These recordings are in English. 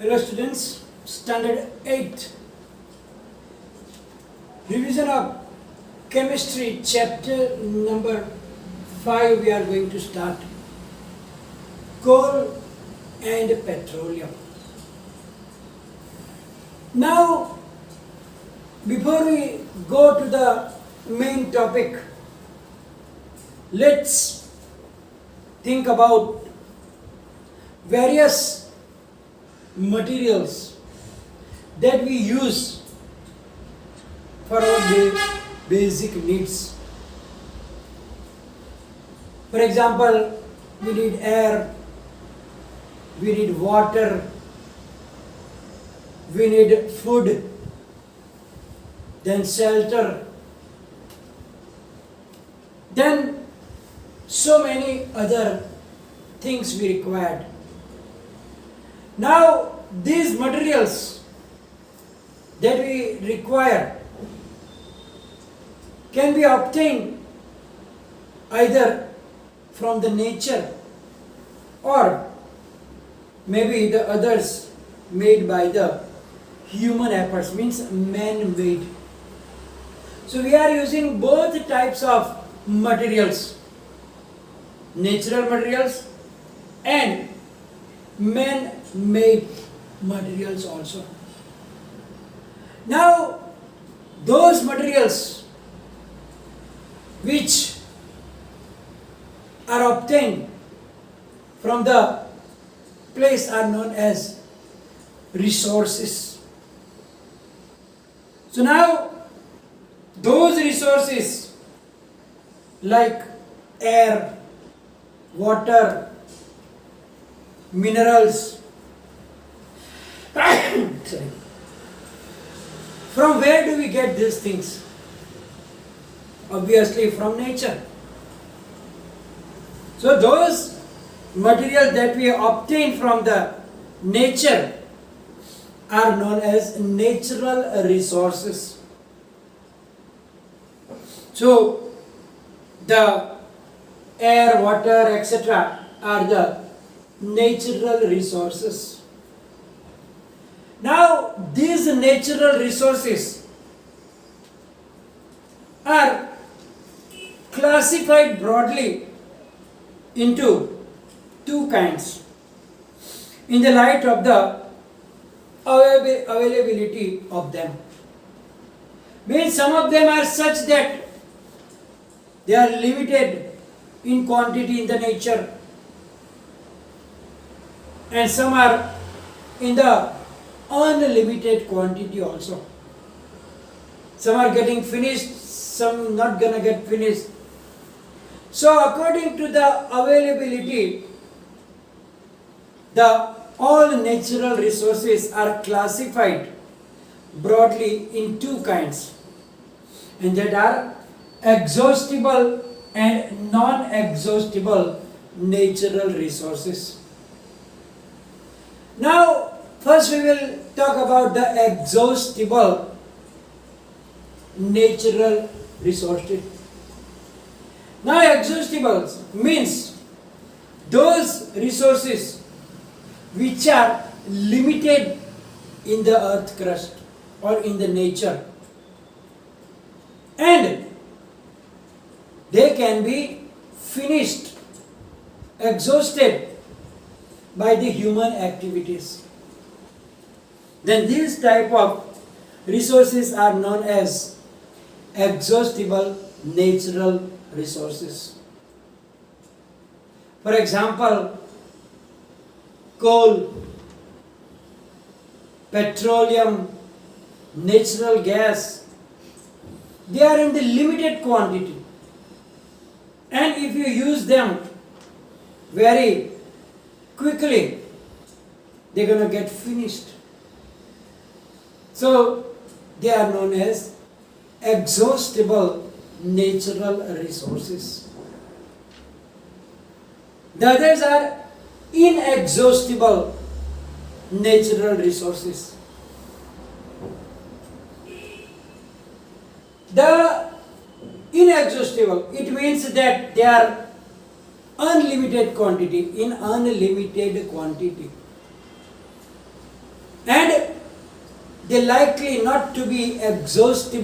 Hello students, standard 8 revision of chemistry chapter number 5 we are going to start. Coal and petroleum. Now before we go to the main topic, let's think about various materials that we use for our basic needs. For example, we need air, we need water, we need food, then shelter, then so many other things we required. Now these materials that we require can be obtained either from the nature or maybe the others made by the human efforts, means man-made. So we are using both types of materials, natural materials and man-made materials also. Now those materials which are obtained from the place are known as resources. So now those resources like air, water, minerals, sorry. From where do we get these things? Obviously from nature. So those materials that we obtain from the nature are known as natural resources. So the air, water, etc. are the natural resources. Now these natural resources are classified broadly into two kinds in the light of the availability of them. Means some of them are such that they are limited in quantity in the nature, and some are in the unlimited quantity also. Some are getting finished, some not gonna get finished. So according to the availability, all natural resources are classified broadly in two kinds, and that are exhaustible and non-exhaustible natural resources. Now first we will talk about the exhaustible natural resources. Now exhaustible means those resources which are limited in the earth crust or in the nature, and they can be finished, exhausted by the human activities. Then these type of resources are known as exhaustible natural resources. For example, coal, petroleum, natural gas, they are in the limited quantity, and if you use them very quickly, they're going to get finished. So they are known as exhaustible natural resources. The others are inexhaustible natural resources. The inexhaustible, it means that they are unlimited quantity, in unlimited quantity. and they likely not to be exhausted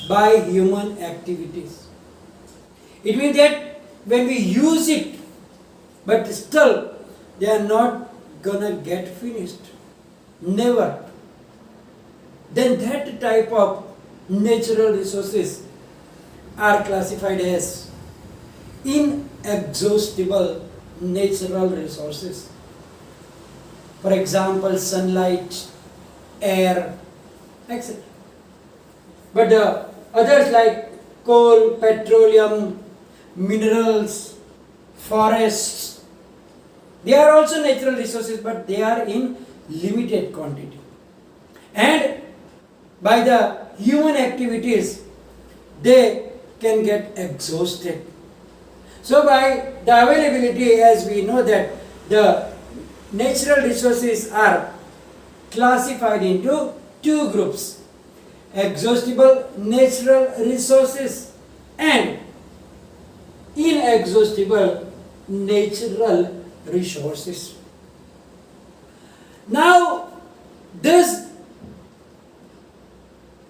by human activities. It means that when we use it, but still they are not gonna get finished. Never. Then that type of natural resources are classified as inexhaustible natural resources. For example, sunlight, air, etc. But the others like coal, petroleum, minerals, forests, they are also natural resources, but they are in limited quantity. And by the human activities, they can get exhausted. So by the availability, as we know that the natural resources are classified into two groups: exhaustible natural resources and inexhaustible natural resources. Now, this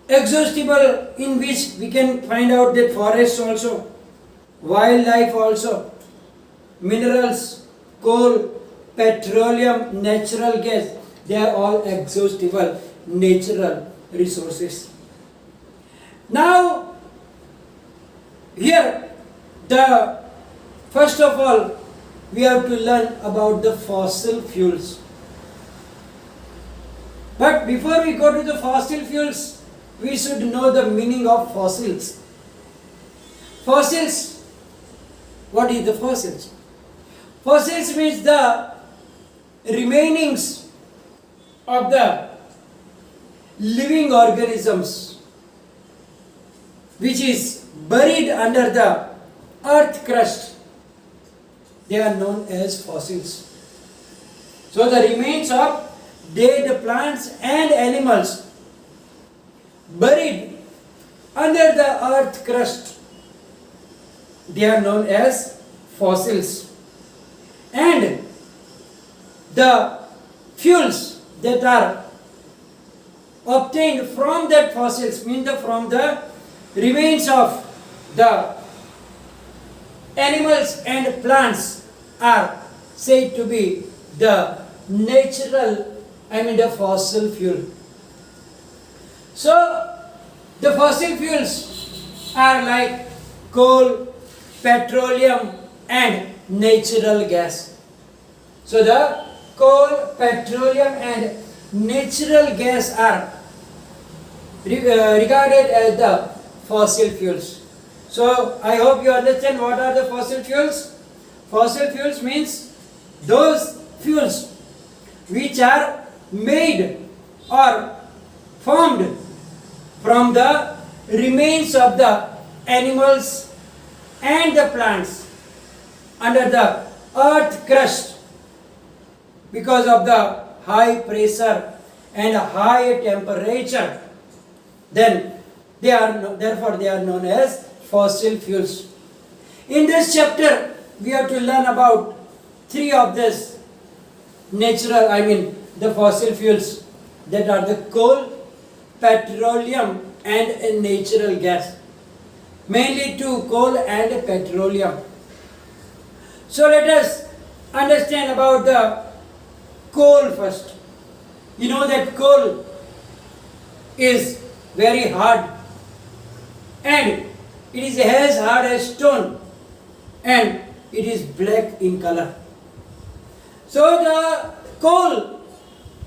exhaustible, in which we can find out that forests also, wildlife also, minerals, coal, petroleum, natural gas, they are all exhaustible natural resources. Now, here, first of all, we have to learn about the fossil fuels. But before we go to the fossil fuels, we should know the meaning of fossils. Fossils, what is the fossils? Fossils means the remainings of the living organisms which is buried under the earth crust. They are known as fossils. So the remains of dead plants and animals buried under the earth crust, they are known as fossils. And the fuels that are obtained from that fossils, means from the remains of the animals and plants, are said to be the the fossil fuel. So, the fossil fuels are like coal, petroleum and natural gas. So, the coal, petroleum and natural gas are regarded as the fossil fuels. So, I hope you understand what are the fossil fuels. Fossil fuels means those fuels which are made or formed from the remains of the animals and the plants under the earth crust because of the high pressure and high temperature. Then therefore they are known as fossil fuels. In this chapter we have to learn about three of this the fossil fuels, that are the coal, petroleum and natural gas. Mainly two, coal and petroleum. So let us understand about the coal first. You know that coal is very hard and it is as hard as stone and it is black in color. So the coal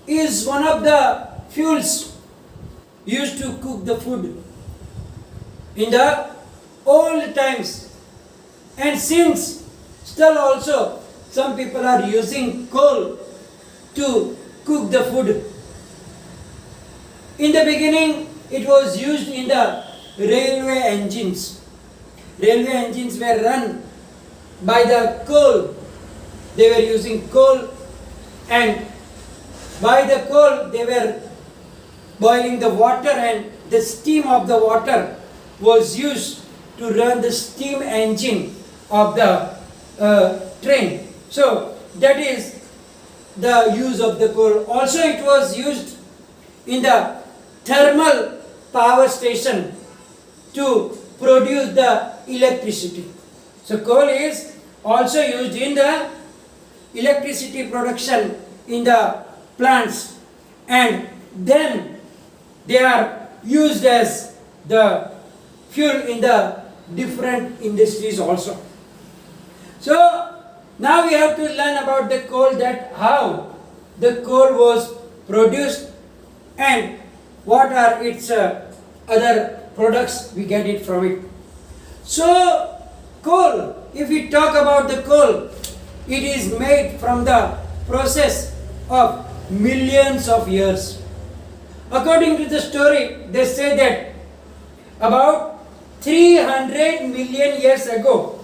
is one of the fuels used to cook the food in the old times, and since still also some people are using coal to cook the food. In the beginning it was used in the railway engines. Railway engines were run by the coal. They were using coal, and by the coal they were boiling the water, and the steam of the water was used to run the steam engine of the train. So that is the use of the coal. Also it was used in the thermal power station to produce the electricity. So coal is also used in the electricity production in the plants, and then they are used as the fuel in the different industries also. So now we have to learn about the coal, that how the coal was produced and what are its other products we get it from it. So coal, if we talk about the coal, it is made from the process of millions of years. According to the story, they say that about 300 million years ago,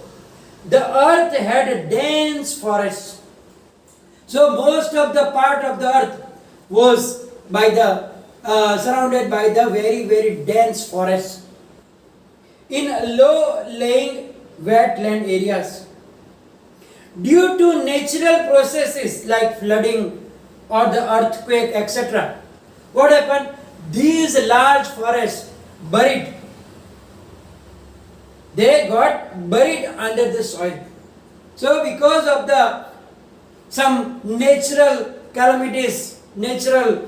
the earth had a dense forest. So most of the part of the earth was surrounded by the very, very dense forest. In low-lying wetland areas, due to natural processes like flooding or the earthquake, etc., what happened? These large forests buried. They got buried under the soil. So because of some natural calamities, natural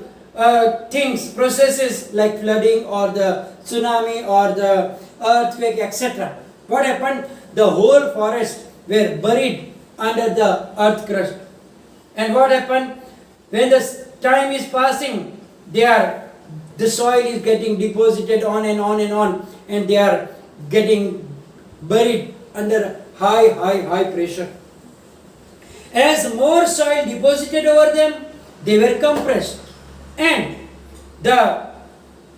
things, processes like flooding or the tsunami or the earthquake, etc., what happened? The whole forest were buried under the earth crust. And what happened? When the time is passing, the soil is getting deposited on and on and on, and they are getting buried under high pressure. As more soil deposited over them, they were compressed, and the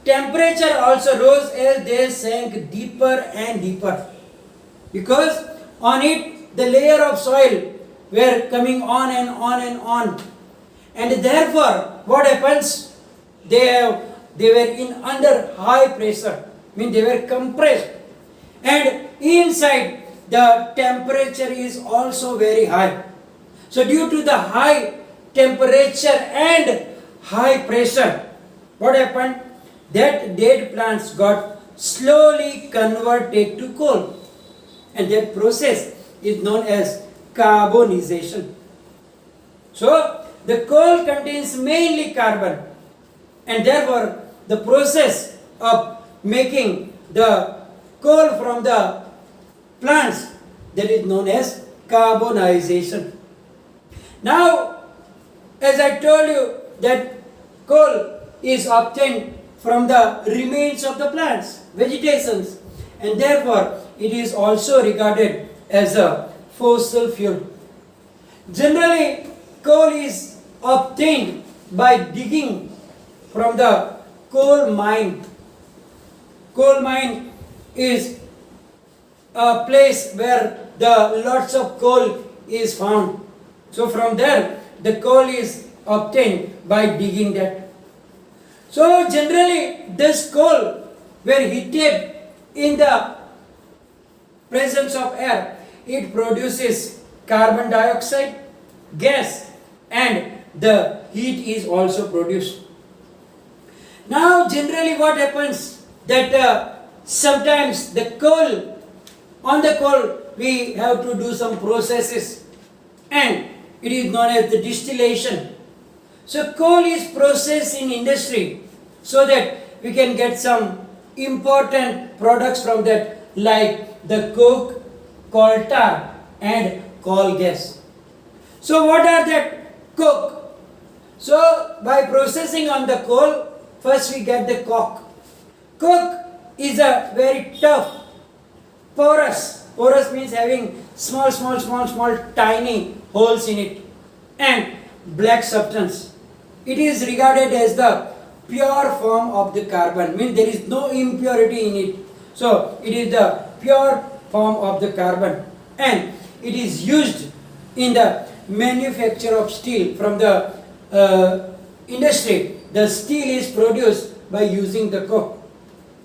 temperature also rose as they sank deeper and deeper, because on it the layer of soil were coming on and on and on, and therefore what happens? They were under high pressure, they were compressed, and inside the temperature is also very high. So due to the high temperature and high pressure, what happened? That dead plants got slowly converted to coal, and that process is known as carbonization. So the coal contains mainly carbon, and therefore the process of making the coal from the plants, that is known as carbonization. Now, as I told you, that coal is obtained from the remains of the plants, vegetations, and therefore it is also regarded as a fossil fuel. Generally, coal is obtained by digging from the coal mine. Coal mine is a place where the lots of coal is found. So from there, the coal is obtained by digging that. So generally, this coal were heated in the presence of air. It produces carbon dioxide gas, and the heat is also produced. Now generally what happens, that sometimes on the coal we have to do some processes, and it is known as the distillation. So coal is processed in industry so that we can get some important products from that, like the coke, coal tar, and coal gas. So what are that? Coke. So by processing on the coal, first we get the coke. Coke is a very tough, porous. Porous means having small, tiny holes in it, and black substance. It is regarded as the pure form of the carbon, means there is no impurity in it. So it is the pure form of the carbon, and it is used in the manufacture of steel. From the industry, the steel is produced by using the coke,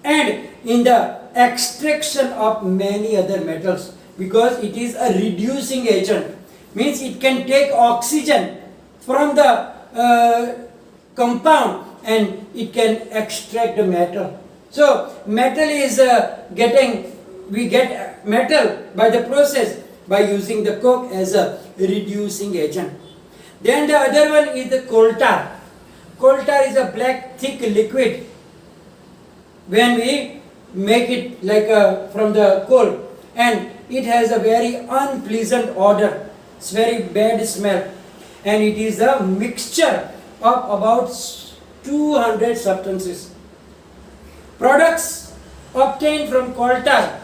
and in the extraction of many other metals, because it is a reducing agent, means it can take oxygen from the compound and it can extract the metal. So metal is we get metal by the process by using the coke as a reducing agent. Then the other one is the coal tar. Coal tar is a black thick liquid. When we make it like from the coal, and it has a very unpleasant odor, it's very bad smell, and it is a mixture of about 200 substances. Products obtained from coal tar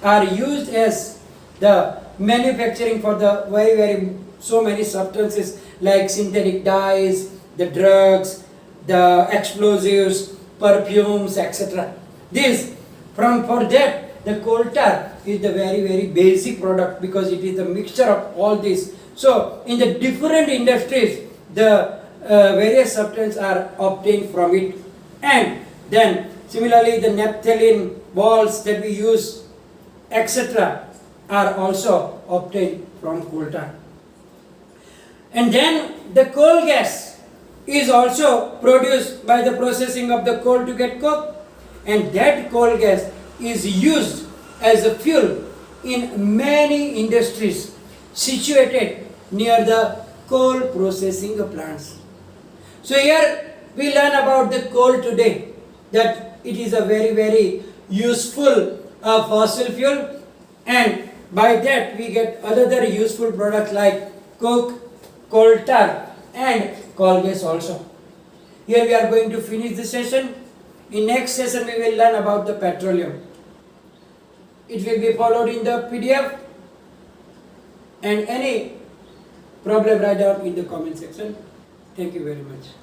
are used as the manufacturing for the very so many substances like synthetic dyes, the drugs, the explosives, perfumes, etc. For that the coal tar is the very basic product because it is the mixture of all this. So in the different industries the various substances are obtained from it, and then similarly the naphthalene balls that we use, etc., are also obtained from coal tar. And then the coal gas is also produced by the processing of the coal to get coke, and that coal gas is used as a fuel in many industries situated near the coal processing plants. So here we learn about the coal today, that it is a very useful fossil fuel, and by that we get other useful products like coke, coal tar and coal gas also. Here we are going to finish this session. In next session we will learn about the petroleum. It will be followed in the PDF, and any problem write down in the comment section. Thank you very much.